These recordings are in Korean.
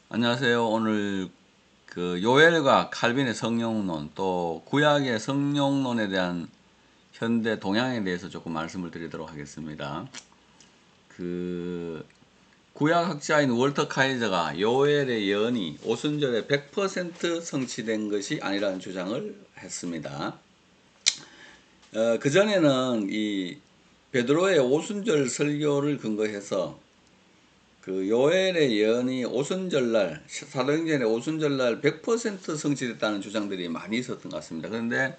안녕하세요. 오늘 그 요엘과 칼빈의 성령론 또 구약의 성령론에 대한 현대 동향에 대해서 조금 말씀을 드리도록 하겠습니다. 그 구약 학자인 월터 카이저가 요엘의 예언이 오순절에 100% 성취된 것이 아니라는 주장을 했습니다. 그전에는 이 베드로의 오순절 설교를 근거해서 그 요엘의 예언이 오순절날 사도행전의 오순절날 100% 성취됐다는 주장들이 많이 있었던 것 같습니다. 그런데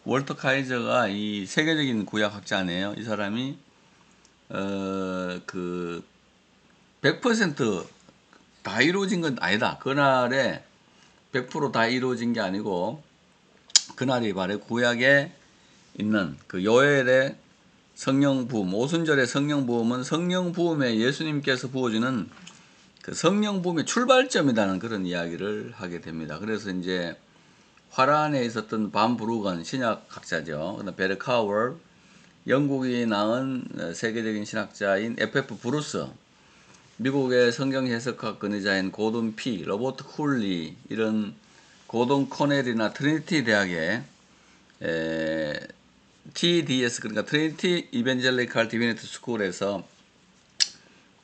월터 카이저가 이 세계적인 구약 학자네요. 이 사람이 그 100%다 이루어진 건 아니다. 그날에 100%다 이루어진 게 아니고 그날이 바로 구약에 있는 그 요엘의 성령 부음, 오순절의 성령 부음은 성령 부음에 예수님께서 부어주는 그 성령 부음의 출발점이라는 그런 이야기를 하게 됩니다. 그래서 이제 화란에 있었던 반 브루건 신약 학자죠. 그다음 베르 카월, 영국이 낳은 세계적인 신학자인 FF 브루스, 미국의 성경 해석학 근위자인 고든 피, 로버트 쿨리, 이런 고든 코넬이나 트리니티 대학의 TDS, 그러니까 트리니티 이벤젤리칼 디비니티 스쿨에서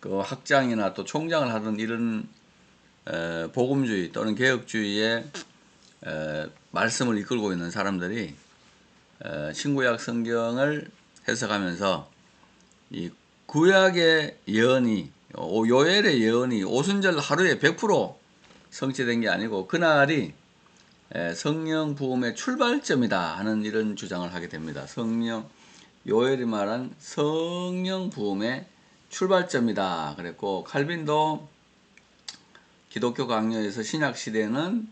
그 학장이나 또 총장을 하던 이런 복음주의 또는 개혁주의의 말씀을 이끌고 있는 사람들이 신구약 성경을 해석하면서 이 구약의 예언이 요엘의 예언이 오순절 하루에 100% 성취된 게 아니고 그날이 성령 부음의 출발점이다 하는 이런 주장을 하게 됩니다. 요엘이 말한 성령 부음의 출발점이다 그랬고, 칼빈도 기독교 강요에서 신약 시대는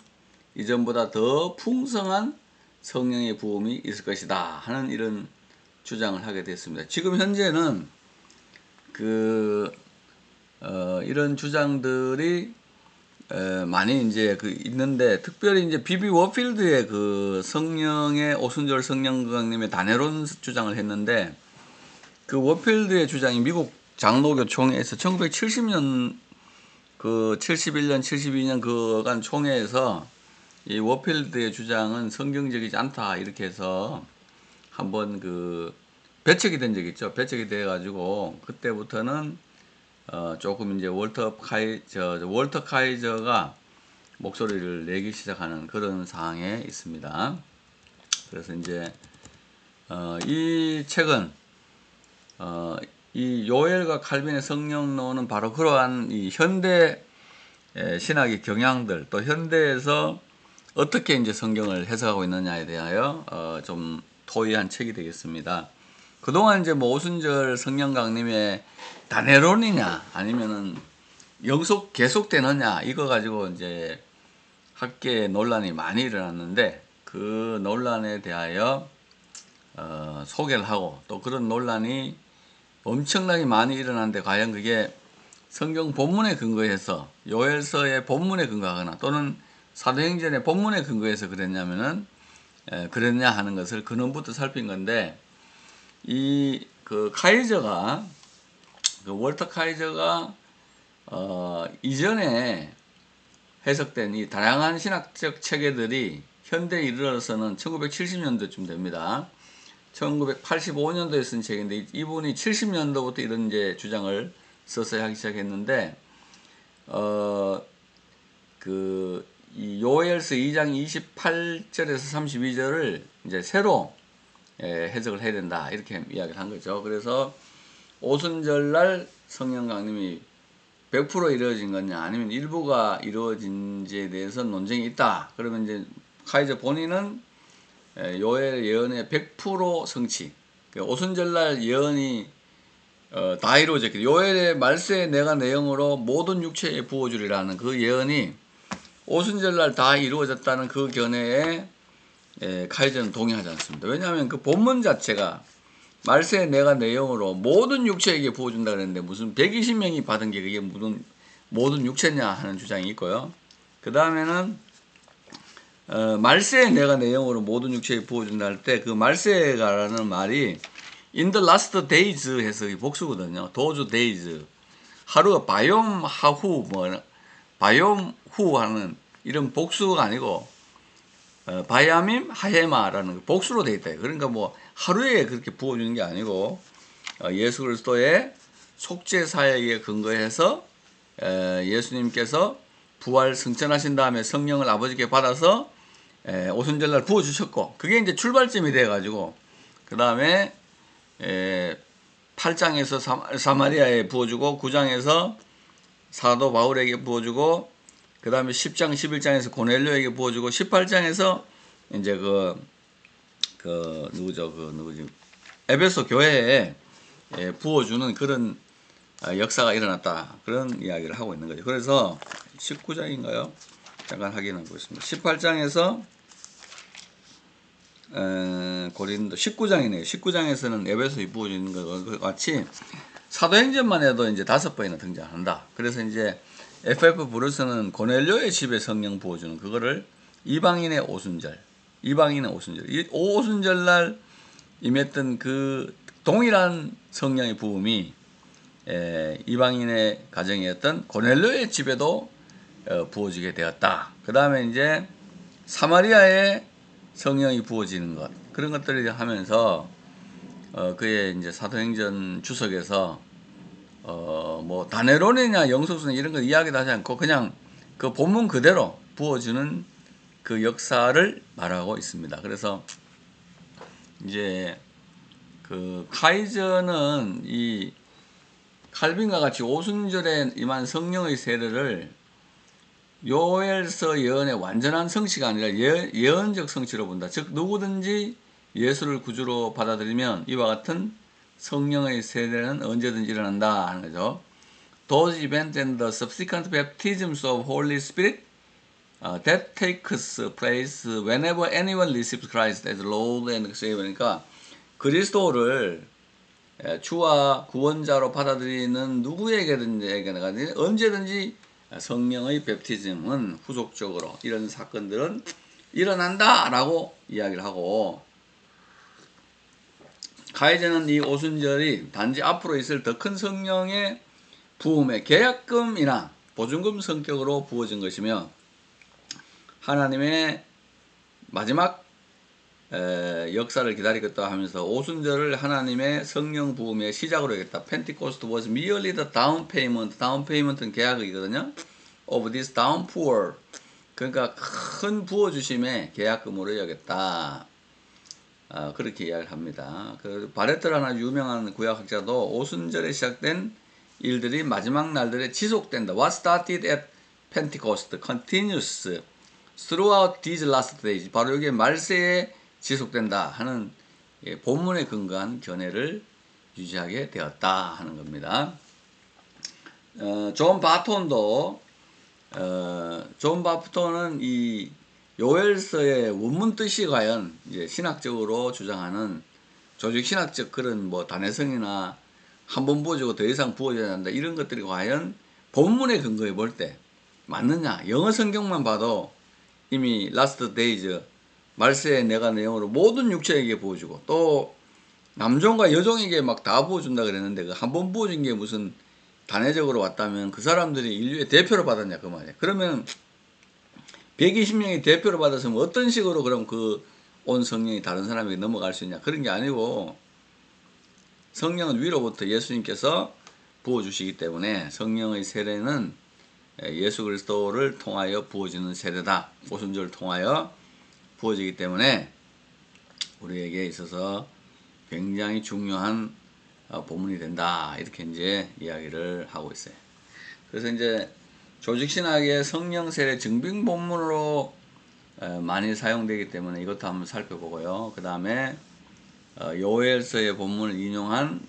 이전보다 더 풍성한 성령의 부음이 있을 것이다 하는 이런 주장을 하게 됐습니다. 지금 현재는 이런 주장들이 많이 이제 있는데, 특별히 이제 비비 워필드의 그 성령의 오순절 성령 강림의 단회론 주장을 했는데, 그 워필드의 주장이 미국 장로교 총회에서 1970년 71년, 72년 그간 총회에서 이 워필드의 주장은 성경적이지 않다 이렇게 해서 한번 배척이 된 적이 있죠. 배척이 돼 가지고 그때부터는 조금 이제 월터 카이저가 목소리를 내기 시작하는 그런 상황에 있습니다. 그래서 이제 이 책은 이 요엘과 칼빈의 성령론은 바로 그러한 이 현대 신학의 경향들, 또 현대에서 어떻게 이제 성경을 해석하고 있느냐에 대하여 좀 토의한 책이 되겠습니다. 그동안 이제 뭐 오순절 성령 강림의 단회론이냐 아니면은 계속되느냐 이거 가지고 이제 학계에 논란이 많이 일어났는데, 그 논란에 대하여 소개를 하고, 또 그런 논란이 엄청나게 많이 일어났는데 과연 그게 성경 본문에 근거해서 요엘서의 본문에 근거하거나 또는 사도행전의 본문에 근거해서 그랬냐 하는 것을 근원부터 살핀 건데, 월터 카이저가 이전에 해석된 이 다양한 신학적 체계들이 현대에 이르러서는 1970년도쯤 됩니다. 1985년도에 쓴 책인데, 이분이 70년도부터 이런 이제 주장을 서서히 하기 시작했는데, 이 요엘서 2장 28절에서 32절을 이제 새로 해석을 해야 된다 이렇게 이야기를 한 거죠. 그래서 오순절날 성령 강림이 100% 이루어진 거냐 아니면 일부가 이루어진지에 대해서 논쟁이 있다. 그러면 이제 카이저 본인은 요엘 예언의 100% 성취, 오순절날 예언이 다 이루어졌기, 요엘의 말세에 내가 내 영으로 모든 육체에 부어주리라는 그 예언이 오순절날 다 이루어졌다는 그 견해에 카이저는 동의하지 않습니다. 왜냐하면 그 본문 자체가 말세에 내가 내 영으로 모든 육체에게 부어준다 그랬는데 무슨 120명이 받은 게 그게 무슨 모든 육체냐 하는 주장이 있고요. 그 다음에는 말세에 내가 내 영으로 모든 육체에 부어준다 할 때 그 말세가라는 말이 in the last days 해서 복수거든요. those days. 하루가 바욤 하후 바이옴후 하는 이런 복수가 아니고 바야밈 하헤마라는 복수로 되어 있다. 그러니까 뭐 하루에 그렇게 부어주는 게 아니고 예수 그리스도의 속죄 사역에 근거해서 예수님께서 부활 승천하신 다음에 성령을 아버지께 받아서 오순절날 부어주셨고, 그게 이제 출발점이 돼가지고 그 다음에 8장에서 사마리아에 부어주고 9장에서 사도 바울에게 부어주고 그 다음에 10장 11장에서 고넬료에게 부어주고 18장에서 이제 누구지 에베소 교회에 부어주는 그런 역사가 일어났다, 그런 이야기를 하고 있는 거죠. 그래서 19장인가요? 잠깐 확인해 보겠습니다. 18장에서 고린도 19장이네요. 19장에서는 에베소에 부어주는 것과 같이 사도행전만 해도 이제 5번이나 등장한다. 그래서 이제 FF 브루스는 고넬료의 집에 성령 부어주는 그거를 이방인의 오순절. 이 오순절날 임했던 그 동일한 성령의 부음이 이방인의 가정이었던 고넬료의 집에도 부어지게 되었다. 그 다음에 이제 사마리아에 성령이 부어지는 것, 그런 것들을 하면서 그의 이제 사도행전 주석에서 뭐 다네론이냐 영속수냐 이런 거 이야기도 하지 않고 그냥 그 본문 그대로 부어주는 그 역사를 말하고 있습니다. 그래서 이제 그 카이저는 이 칼빈과 같이 오순절에 임한 성령의 세례를 요엘서 예언의 완전한 성취가 아니라 예언적 성취로 본다. 즉 누구든지 예수를 구주로 받아들이면 이와 같은 성령의 세례는 언제든지 일어난다 하는 거죠. Those events and the subsequent baptisms of Holy Spirit that takes place whenever anyone receives Christ as Lord and Savior. 그러니까 그리스도를 주와 구원자로 받아들이는 누구에게든지 언제든지 성령의 베프티즘은 후속적으로 이런 사건들은 일어난다라고 이야기를 하고, 카이저는 이 오순절이 단지 앞으로 있을 더 큰 성령의 부음의 계약금이나 보증금 성격으로 부어진 것이며 하나님의 마지막 역사를 기다리겠다 하면서 오순절을 하나님의 성령 부음의 시작으로 하겠다. Pentecost was merely the down payment. down payment은 계약이거든요. of this downpour. 그러니까 큰 부어주심의 계약금으로 여겼다. 그렇게 이야기를 합니다. 그 바레트라는 유명한 구약학자도 오순절에 시작된 일들이 마지막 날들에 지속된다. What started at Pentecost continues throughout these last days. 바로 여기에 말세에 지속된다 하는 본문에 근거한 견해를 유지하게 되었다 하는 겁니다. 존 바톤은 이 요엘서의 원문 뜻이 과연 이제 신학적으로 주장하는 조직 신학적 그런 뭐 단회성이나 한 번 부어주고 더 이상 부어줘야 한다 이런 것들이 과연 본문에 근거해 볼 때 맞느냐? 영어 성경만 봐도 이미 라스트 데이즈 말세의 내가 내용으로 모든 육체에게 부어주고 또 남종과 여종에게 막 다 부어준다 그랬는데 그 한 번 부어준 게 무슨 단회적으로 왔다면 그 사람들이 인류의 대표로 받았냐 그 말이야. 그러면 120명이 대표로 받았으면 어떤 식으로 그럼 그 온 성령이 다른 사람에게 넘어갈 수 있냐, 그런 게 아니고 성령은 위로부터 예수님께서 부어주시기 때문에 성령의 세례는 예수 그리스도를 통하여 부어지는 세례다. 오순절을 통하여 부어지기 때문에 우리에게 있어서 굉장히 중요한 본문이 된다. 이렇게 이제 이야기를 하고 있어요. 그래서 이제 조직신학의 성령 세례 증빙 본문으로 많이 사용되기 때문에 이것도 한번 살펴보고요. 그 다음에 요엘서의 본문을 인용한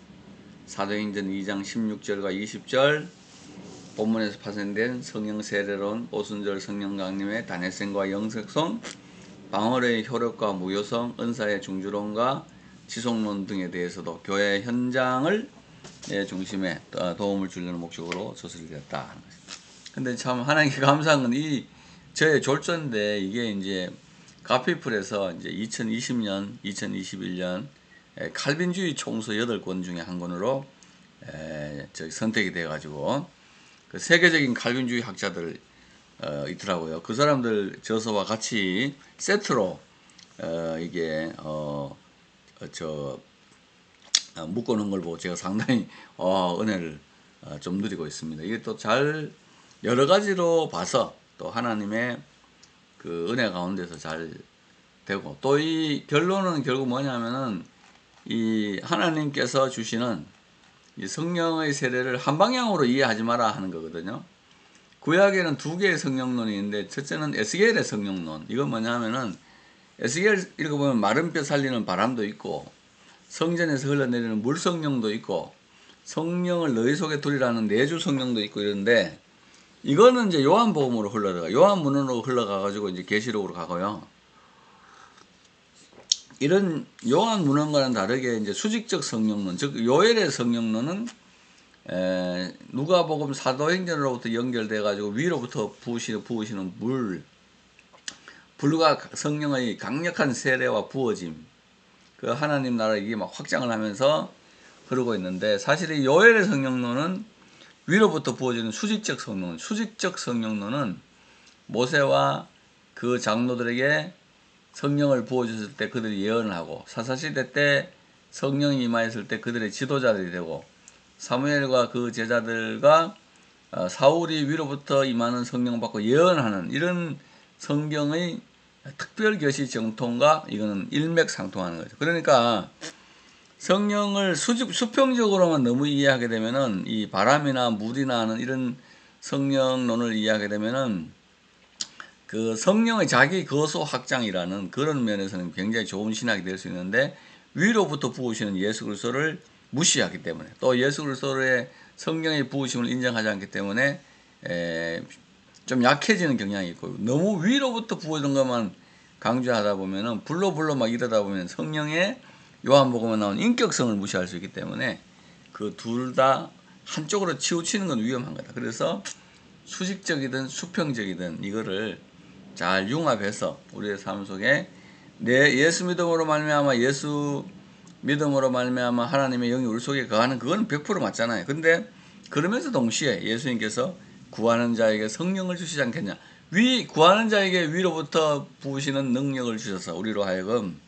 사도행전 2장 16절과 20절 본문에서 파생된 성령 세례론, 오순절 성령 강림의 단회성과 영색성, 방언의 효력과 무효성, 은사의 중주론과 지속론 등에 대해서도 교회 현장을 중심에 도움을 주려는 목적으로 저술이 되었다 하는 것입니다. 근데 참 하나님께 감사한 건 이 저의 졸전인데 이게 이제 가피풀에서 이제 2020년, 2021년 칼빈주의 총서 8권 중에 한 권으로 선택이 돼 가지고 그 세계적인 칼빈주의 학자들 있더라고요. 그 사람들 저서와 같이 세트로 이게 묶어놓은 걸 보고 제가 상당히 은혜를 좀 누리고 있습니다. 이게 또 잘 여러 가지로 봐서 또 하나님의 그 은혜 가운데서 잘 되고, 또 이 결론은 결국 뭐냐면은 이 하나님께서 주시는 이 성령의 세례를 한 방향으로 이해하지 마라 하는 거거든요. 구약에는 두 개의 성령론이 있는데, 첫째는 에스겔의 성령론. 이건 뭐냐면은 에스겔 읽어보면 마른 뼈 살리는 바람도 있고, 성전에서 흘러내리는 물 성령도 있고, 성령을 너희 속에 두리라는 내주 성령도 있고 이런데, 이거는 이제 요한복음으로 흘러가, 요한문헌으로 흘러가가지고 이제 계시록으로 가고요. 이런 요한문헌과는 다르게 이제 수직적 성령론, 즉 요엘의 성령론은 누가복음 사도행전으로부터 연결돼 가지고 위로부터 부으시는 불과 성령의 강력한 세례와 부어짐, 그 하나님 나라 이게 막 확장을 하면서 흐르고 있는데, 사실 이 요엘의 성령론은 위로부터 부어지는 수직적 성령론은 모세와 그 장로들에게 성령을 부어줬을 때 그들이 예언을 하고, 사사시대 때 성령이 임하였을 때 그들의 지도자들이 되고, 사무엘과 그 제자들과 사울이 위로부터 임하는 성령을 받고 예언하는 이런 성경의 특별 계시 정통과 이거는 일맥상통하는 거죠. 그러니까 성령을 수평적으로만 너무 이해하게 되면은, 이 바람이나 물이나 하는 이런 성령론을 이해하게 되면은 그 성령의 자기 거소 확장이라는 그런 면에서는 굉장히 좋은 신학이 될 수 있는데, 위로부터 부으시는 예수 그리스도를 무시하기 때문에, 또 예수 그리스도의 성령의 부으심을 인정하지 않기 때문에 좀 약해지는 경향이 있고, 너무 위로부터 부어준 것만 강조하다 보면은 불로 막 이러다 보면 성령의 요한복음에 나온 인격성을 무시할 수 있기 때문에 그 둘 다 한쪽으로 치우치는 건 위험한 거다. 그래서 수직적이든 수평적이든 이거를 잘 융합해서 우리의 삶 속에 예수 믿음으로 말미암아 하나님의 영이 우리 속에 거하는, 그건 100% 맞잖아요. 근데 그러면서 동시에 예수님께서 구하는 자에게 성령을 주시지 않겠냐, 구하는 자에게 위로부터 부으시는 능력을 주셔서 우리로 하여금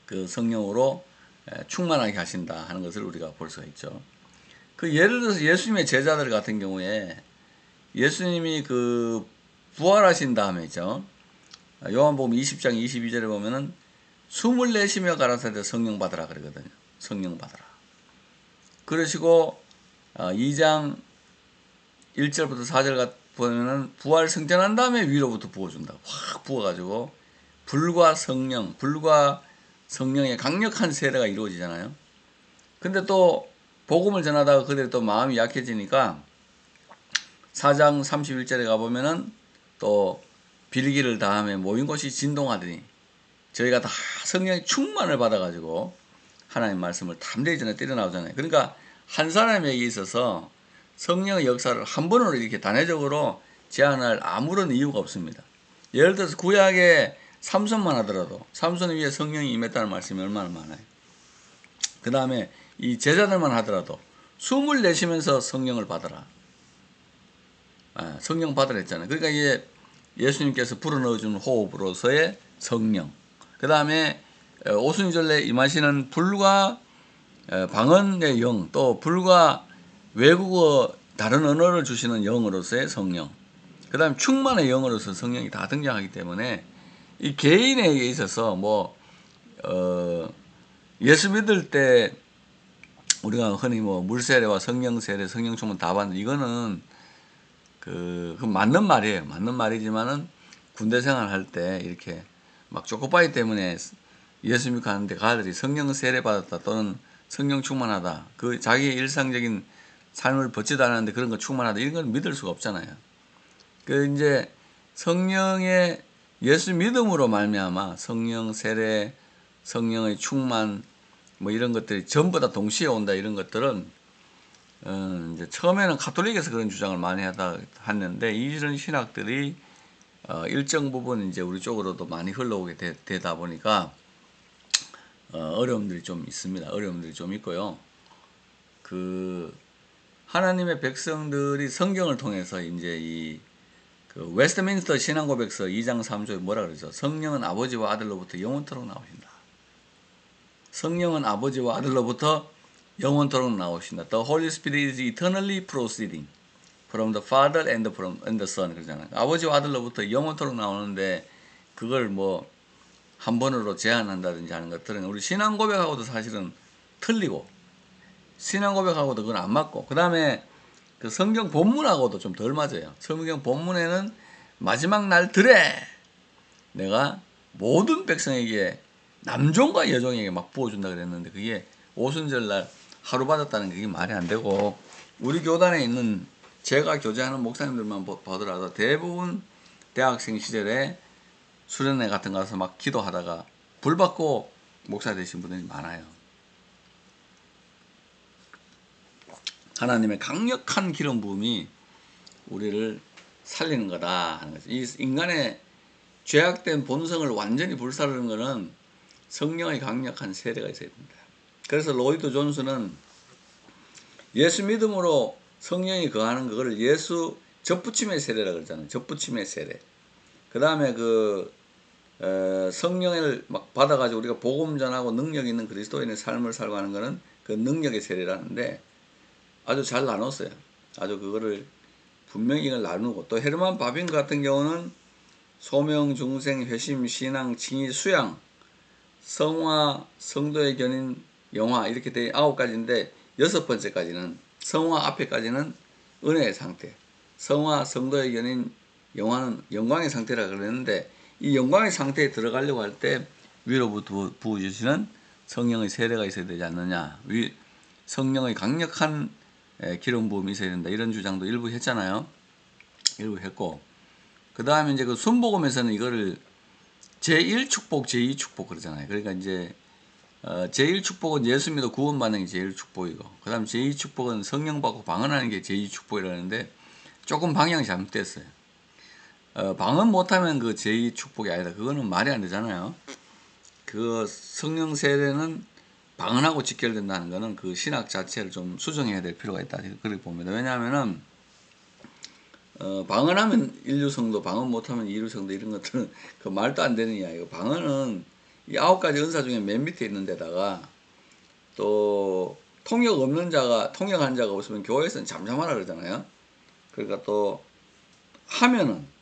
그 성령으로 충만하게 하신다 하는 것을 우리가 볼 수가 있죠. 그 예를 들어서 예수님의 제자들 같은 경우에 예수님이 그 부활하신 다음에죠, 요한복음 20장 22절에 보면은 숨을 내쉬며 가라사대 성령 받으라 그러거든요. 성령 받으라. 그러시고 2장 1절부터 4절 보면은 부활 승천한 다음에 위로부터 부어준다. 확 부어가지고 불과 성령의 강력한 세례가 이루어지잖아요. 근데 또 복음을 전하다가 그들이 또 마음이 약해지니까 4장 31절에 가보면은 또 빌기를 다음에 모인 곳이 진동하더니 저희가 다 성령의 충만을 받아가지고 하나님 말씀을 탐내기 전에 때려 나오잖아요. 그러니까 한 사람에게 있어서 성령의 역사를 한 번으로 이렇게 단회적으로 제한할 아무런 이유가 없습니다. 예를 들어서 구약에 삼손만 하더라도 삼손 위에 성령이 임했다는 말씀이 얼마나 많아요. 그 다음에 이 제자들만 하더라도 숨을 내쉬면서 성령을 받아라. 성령 받으라 했잖아요. 그러니까 이게 예수님께서 불어넣어주는 호흡으로서의 성령. 그 다음에 오순절에 임하시는 불과 방언의 영, 또 불과 외국어 다른 언어를 주시는 영으로서의 성령, 그 다음에 충만의 영으로서 성령이 다 등장하기 때문에 이 개인에게 있어서 예수 믿을 때 우리가 흔히 물세례와 성령세례, 성령 충만 다 받는, 이거는 그 맞는 말이에요. 맞는 말이지만은 군대 생활할 때 이렇게 막 초코파이 때문에 예수 믿고 하는데 그 아들이 성령 세례 받았다 또는 성령 충만하다, 그 자기의 일상적인 삶을 벗지도 않았는데 그런 거 충만하다, 이런 건 믿을 수가 없잖아요. 그 이제 성령의 예수 믿음으로 말미암아 성령 세례, 성령의 충만 이런 것들이 전부 다 동시에 온다, 이런 것들은 이제 처음에는 가톨릭에서 그런 주장을 많이 했는데 이런 신학들이 일정 부분 이제 우리 쪽으로도 많이 흘러오게 되다 보니까 어려움들이 좀 있습니다. 어려움들이 좀 있고요. 그 하나님의 백성들이 성경을 통해서 이제 그 웨스트민스터 신앙고백서 2장 3조에 뭐라 그러죠? 성령은 아버지와 아들로부터 영원토록 나오신다. 성령은 아버지와 아들로부터 영원토록 나오신다. The Holy Spirit is eternally proceeding from the Father and the Son 그러잖아요. 아버지와 아들로부터 영원토록 나오는데 그걸 뭐 한 번으로 제한한다든지 하는 것들은 우리 신앙 고백하고도 사실은 틀리고 신앙 고백하고도 그건 안 맞고 그 다음에 그 성경 본문하고도 좀 덜 맞아요. 성경 본문에는 마지막 날들에 내가 모든 백성에게 남종과 여종에게 막 부어준다 그랬는데 그게 오순절날 하루 받았다는 게 그게 말이 안 되고 우리 교단에 있는 제가 교제하는 목사님들만 보더라도 대부분 대학생 시절에 수련회 같은 거 가서 막 기도하다가 불 받고 목사 되신 분들이 많아요. 하나님의 강력한 기름 부음이 우리를 살리는 거다 하는 거죠. 이 인간의 죄악된 본성을 완전히 불사르는 것은 성령의 강력한 세례가 있어야 된다. 그래서 로이드 존스는 예수 믿음으로 성령이 거하는 그거를 예수 접붙임의 세례라 그러잖아요. 접붙임의 세례. 그 다음에 성령을 막 받아가지고 우리가 복음 전하고 능력 있는 그리스도인의 삶을 살고 하는 거는 그 능력의 세례라는데 아주 잘 나눴어요. 아주 그거를 분명히 이걸 나누고 또 헤르만 바빈 같은 경우는 소명, 중생, 회심, 신앙, 칭의, 수양, 성화, 성도의 견인, 영화 이렇게 돼 9가지인데 6번째까지는 성화 앞에까지는 은혜의 상태, 성화, 성도의 견인, 영화는 영광의 상태라 그랬는데 이 영광의 상태에 들어가려고 할 때 위로부터 부어주시는 성령의 세례가 있어야 되지 않느냐. 성령의 강력한 기름 부음이 있어야 된다. 이런 주장도 일부 했잖아요. 일부 했고. 그 다음에 이제 그 순복음에서는 이거를 제1축복, 제2축복 그러잖아요. 그러니까 이제 제1축복은 예수 믿어 구원받는 게 제1축복이고, 그 다음 제2축복은 성령 받고 방언하는 게 제2축복이라는데 조금 방향이 잘못됐어요. 방언 못하면 그 제2축복이 아니다. 그거는 말이 안 되잖아요. 그 성령 세례는 방언하고 직결된다는 거는 그 신학 자체를 좀 수정해야 될 필요가 있다. 그렇게 봅니다. 왜냐하면은 방언하면 인류성도, 방언 못하면 이류성도 이런 것들은 그 말도 안 되는 이야기고 방언은 이 9가지 은사 중에 맨 밑에 있는 데다가 또 통역하는 자가 없으면 교회에서는 잠잠하라 그러잖아요. 그러니까 또 하면은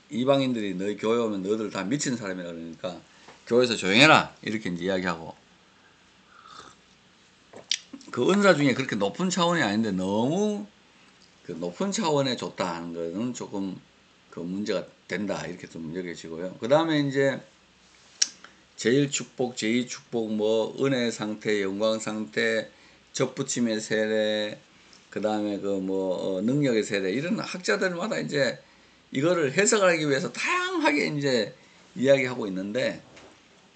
이방인들이 너희 교회 오면 너희들 다 미친 사람이라 그러니까 교회에서 조용해라 이렇게 이제 이야기하고 그 은사 중에 그렇게 높은 차원이 아닌데 너무 그 높은 차원에 줬다 하는 거는 조금 그 문제가 된다 이렇게 좀 여겨지고요. 그 다음에 이제 제1축복, 제2축복, 뭐 은혜 상태, 영광 상태, 접붙임의 세례, 그 다음에 능력의 세례 이런 학자들마다 이제 이거를 해석하기 위해서 다양하게 이제 이야기하고 있는데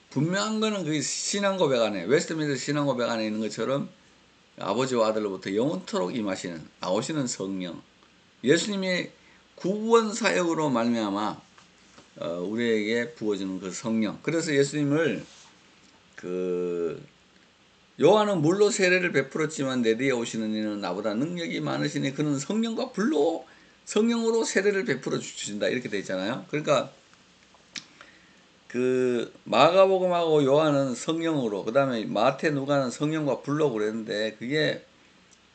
분명한 거는 그 신앙 고백 안에 웨스트민스터 신앙 고백 안에 있는 것처럼 아버지와 아들로부터 영원토록 임하시는 나오시는 성령 예수님이 구원 사역으로 말미암아 우리에게 부어주는 그 성령. 그래서 예수님을 요한은 물로 세례를 베풀었지만 내 뒤에 오시는 이는 나보다 능력이 많으시니 그는 성령과 불로 성령으로 세례를 베풀어 주신다 이렇게 돼 있잖아요. 그러니까 그 마가복음하고 요한은 성령으로 그 다음에 마태 누가는 성령과 불로 그랬는데 그게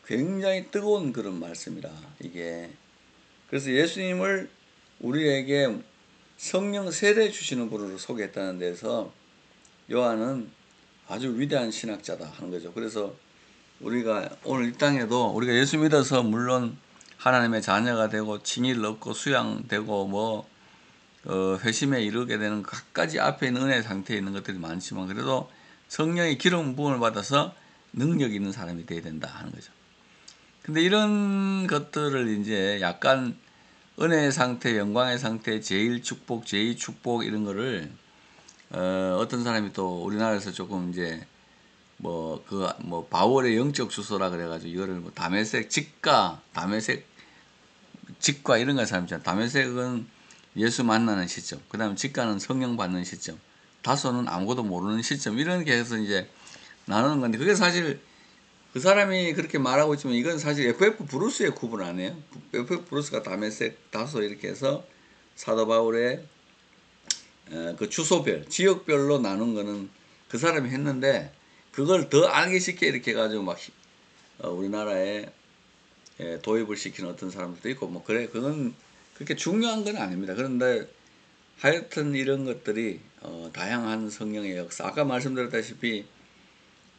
굉장히 뜨거운 그런 말씀이라 이게 그래서 예수님을 우리에게 성령 세례 주시는 분으로 소개했다는 데서 요한은 아주 위대한 신학자다 하는 거죠. 그래서 우리가 오늘 이 땅에도 우리가 예수 믿어서 물론 하나님의 자녀가 되고 칭의를 얻고 수양되고 회심에 이르게 되는 각가지 앞에 있는 은혜 상태에 있는 것들이 많지만 그래도 성령의 기름 부음을 받아서 능력 있는 사람이 되어야 된다 하는 거죠. 근데 이런 것들을 이제 약간 은혜의 상태, 영광의 상태, 제1축복, 제2축복 이런 거를 어떤 사람이 또 우리나라에서 조금 이제 바울의 영적 주소라 그래가지고 이거를 다메섹 직과 이런 거 사람 있잖아요. 다메섹은 예수 만나는 시점, 그 다음에 직가는 성령 받는 시점, 다소는 아무것도 모르는 시점 이런 게 해서 이제 나누는 건데 그게 사실 그 사람이 그렇게 말하고 있지만 이건 사실 FF 브루스의 구분 아니에요. FF 브루스가 다메섹, 다소 이렇게 해서 사도 바울의 그 주소별, 지역별로 나눈 거는 그 사람이 했는데 그걸 더 알기 쉽게 이렇게 해가지고 막 우리나라에 도입을 시키는 어떤 사람들도 있고 뭐 그래 그건 그렇게 중요한 건 아닙니다. 그런데 하여튼 이런 것들이 다양한 성령의 역사 아까 말씀드렸다시피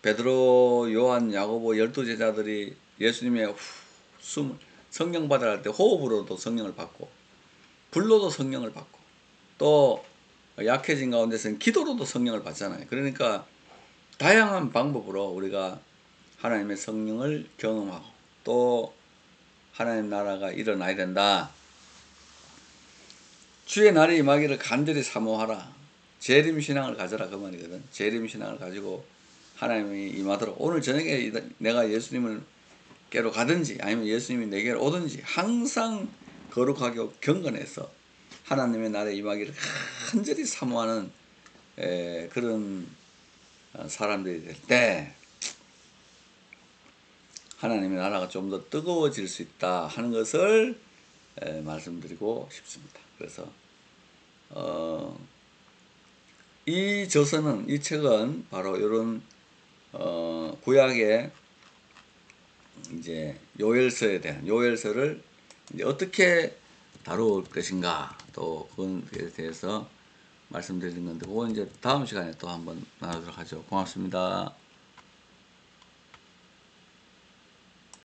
베드로, 요한, 야고보 12제자들이 예수님의 성령 받으라 할 때 호흡으로도 성령을 받고 불로도 성령을 받고 또 약해진 가운데서는 기도로도 성령을 받잖아요. 그러니까 다양한 방법으로 우리가 하나님의 성령을 경험하고 또 하나님 나라가 일어나야 된다. 주의 날이 임하기를 간절히 사모하라. 재림신앙을 가져라 그 말이거든. 재림신앙을 가지고 하나님이 임하도록 오늘 저녁에 내가 예수님을 깨러 가든지 아니면 예수님이 내게로 오든지 항상 거룩하게 경건해서 하나님의 날에 임하기를 간절히 사모하는 그런 사람들이 될 때 하나님의 나라가 좀 더 뜨거워질 수 있다 하는 것을 말씀드리고 싶습니다. 그래서 이 저서는 이 책은 바로 이런 구약의 이제 요엘서에 대한 요엘서를 이제 어떻게 다룰 것인가 또 그것에 대해서 말씀드리는 건데 그건 이제 다음 시간에 또 한번 나누도록 하죠. 고맙습니다.